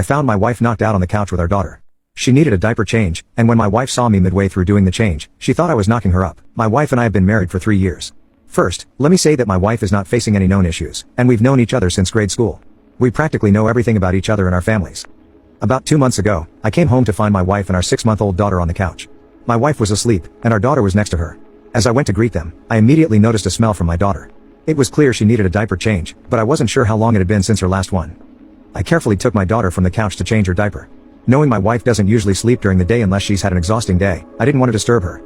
I found my wife knocked out on the couch with our daughter. She needed a diaper change, and when my wife saw me midway through doing the change, she thought I was knocking her up. My wife and I have been married for 3 years. First, let me say that my wife is not facing any known issues, and we've known each other since grade school. We practically know everything about each other and our families. About 2 months ago, I came home to find my wife and our 6-month-old daughter on the couch. My wife was asleep, and our daughter was next to her. As I went to greet them, I immediately noticed a smell from my daughter. It was clear she needed a diaper change, but I wasn't sure how long it had been since her last one. I carefully took my daughter from the couch to change her diaper. Knowing my wife doesn't usually sleep during the day unless she's had an exhausting day, I didn't want to disturb her.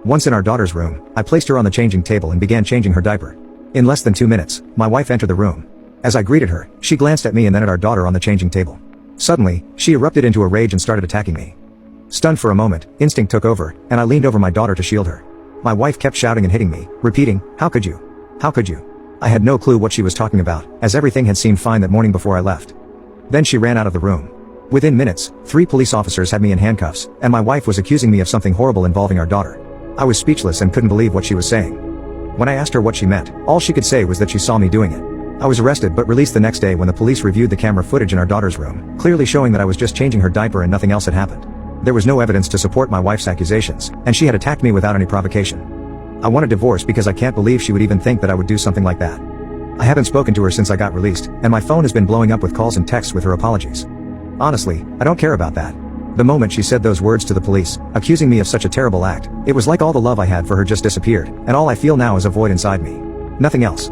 Once in our daughter's room, I placed her on the changing table and began changing her diaper. In less than 2 minutes, my wife entered the room. As I greeted her, she glanced at me and then at our daughter on the changing table. Suddenly, she erupted into a rage and started attacking me. Stunned for a moment, instinct took over, and I leaned over my daughter to shield her. My wife kept shouting and hitting me, repeating, "How could you? How could you?" I had no clue what she was talking about, as everything had seemed fine that morning before I left. Then she ran out of the room. Within minutes, 3 police officers had me in handcuffs, and my wife was accusing me of something horrible involving our daughter. I was speechless and couldn't believe what she was saying. When I asked her what she meant, all she could say was that she saw me doing it. I was arrested but released the next day when the police reviewed the camera footage in our daughter's room, clearly showing that I was just changing her diaper and nothing else had happened. There was no evidence to support my wife's accusations, and she had attacked me without any provocation. I want a divorce because I can't believe she would even think that I would do something like that. I haven't spoken to her since I got released, and my phone has been blowing up with calls and texts with her apologies. Honestly, I don't care about that. The moment she said those words to the police, accusing me of such a terrible act, it was like all the love I had for her just disappeared, and all I feel now is a void inside me. Nothing else.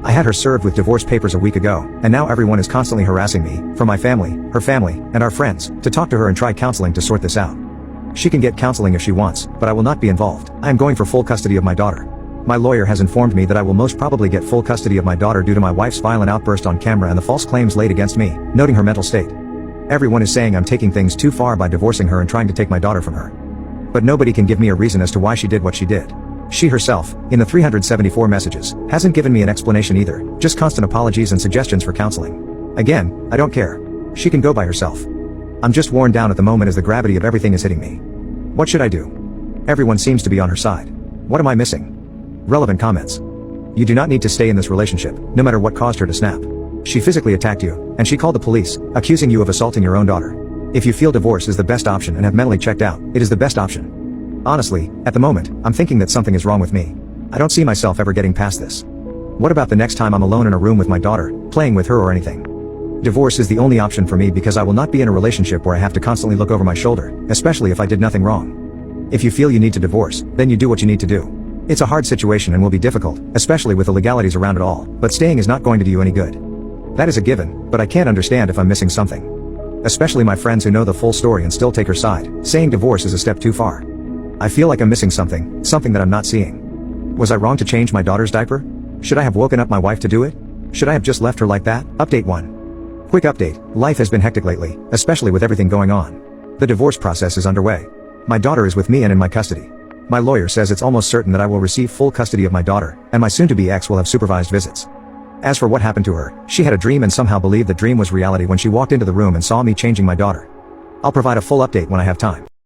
I had her served with divorce papers a week ago, and now everyone is constantly harassing me, from my family, her family, and our friends, to talk to her and try counseling to sort this out. She can get counseling if she wants, but I will not be involved. I am going for full custody of my daughter. My lawyer has informed me that I will most probably get full custody of my daughter due to my wife's violent outburst on camera and the false claims laid against me, noting her mental state. Everyone is saying I'm taking things too far by divorcing her and trying to take my daughter from her. But nobody can give me a reason as to why she did what she did. She herself, in the 374 messages, hasn't given me an explanation either, just constant apologies and suggestions for counseling. Again, I don't care. She can go by herself. I'm just worn down at the moment as the gravity of everything is hitting me. What should I do? Everyone seems to be on her side. What am I missing? Relevant comments. You do not need to stay in this relationship, no matter what caused her to snap. She physically attacked you, and she called the police, accusing you of assaulting your own daughter. If you feel divorce is the best option and have mentally checked out, it is the best option. Honestly, at the moment, I'm thinking that something is wrong with me. I don't see myself ever getting past this. What about the next time I'm alone in a room with my daughter, playing with her or anything? Divorce is the only option for me because I will not be in a relationship where I have to constantly look over my shoulder, especially if I did nothing wrong. If you feel you need to divorce, then you do what you need to do. It's a hard situation and will be difficult, especially with the legalities around it all, but staying is not going to do you any good. That is a given, but I can't understand if I'm missing something. Especially my friends who know the full story and still take her side, saying divorce is a step too far. I feel like I'm missing something that I'm not seeing. Was I wrong to change my daughter's diaper? Should I have woken up my wife to do it? Should I have just left her like that? Update 1. Quick update, life has been hectic lately, especially with everything going on. The divorce process is underway. My daughter is with me and in my custody. My lawyer says it's almost certain that I will receive full custody of my daughter, and my soon-to-be ex will have supervised visits. As for what happened to her, she had a dream and somehow believed the dream was reality when she walked into the room and saw me changing my daughter. I'll provide a full update when I have time.